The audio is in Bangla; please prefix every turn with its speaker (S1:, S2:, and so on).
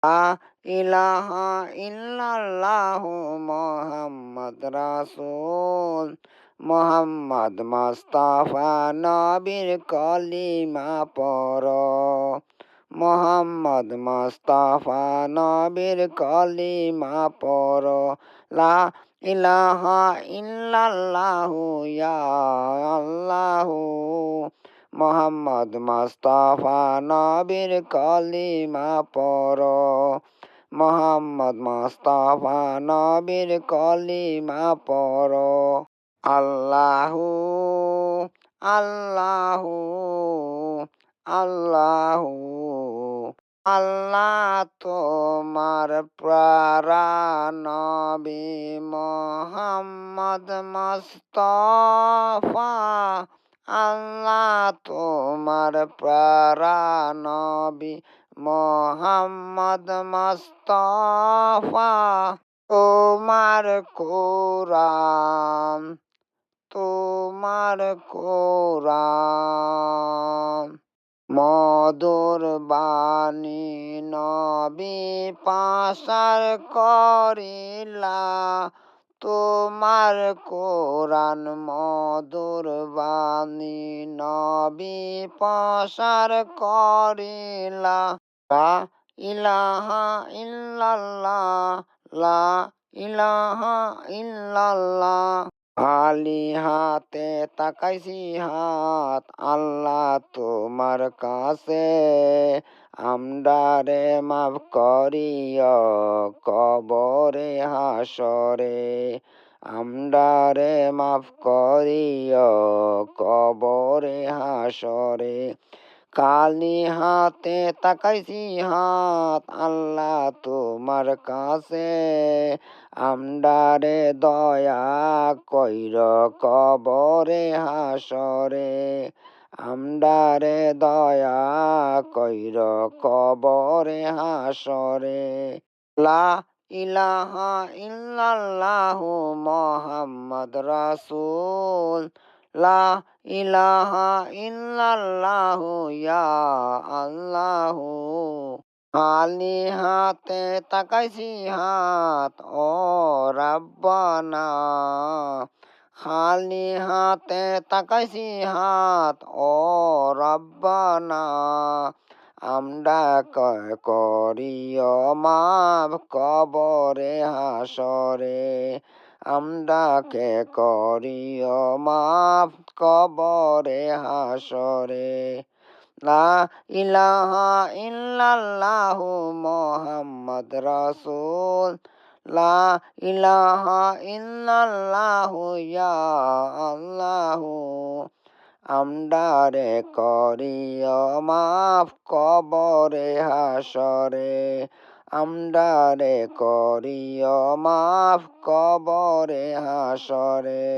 S1: লা ইলাহা ইল্লাল্লাহু মুহাম্মদ রাসূল মোহাম্মদ মুস্তাফা নবীর কলিমা পড়ো মোহাম্মদ মুস্তাফা নবীর কলিমা পড়ো লা ইলাহা ইল্লাল্লাহু ইয়া আল্লাহু মোহাম্মদ মুস্তাফা নবীর কলিমা পড়ো মোহাম্মদ মুস্তাফা নবীর কলিমা পড়ো আল্লাহু আল্লাহু আল্লাহু আল্লাহ তোমার প্যারা নবী মোহাম্মদ মুস্তাফা আল্লাহ তোমার প্যারা নবী মোহাম্মদ মুস্তাফা তোমার কোরআন তোমার কোরআন মধুর বাণী নবী পাসার করিলা তোমার কোরআন মধুর বাণী নবী পাসার করিলা লা ইলাহা ইল্লাল্লাহ লা ইলাহা ইল্লাল্লাহ খালি হাতে তাকাইছি হাত আল্লাহ তোমার কাছে আমরারে মাফ করিও কবরে হাসরে আমরারে মাফ করিও কবরে হাসরে খালি হাতে তাকাইছি হাত আল্লাহ তোমার কাছে আমরারে দয়া কইর কবরে হাসরে আমরারে দয়া কইর কবরে হাসরে লা ইলাহা ইল্লাল্লাহু মুহাম্মদ রাসূল লা ইলাহা ইল্লাল্লাহু ইয়া আল্লাহু খালি হাতে তাকাইছি হাত ও রাব্বানা খালি হাতে তাকাইছি হাত ও রাব্বানা আমরা করিও মাফ কবরে হাসরে আমরাকে করিও মাফ কবরে হাসরে লা ইলাহা ইল্লাল্লাহু মুহাম্মদ রাসূল লা ইলাহা ইল্লাল্লাহু ইয়া আল্লাহু আমরারে করিও মাফ কবরে হাসরে আমরারে করিও মাফ কবরে হাসরে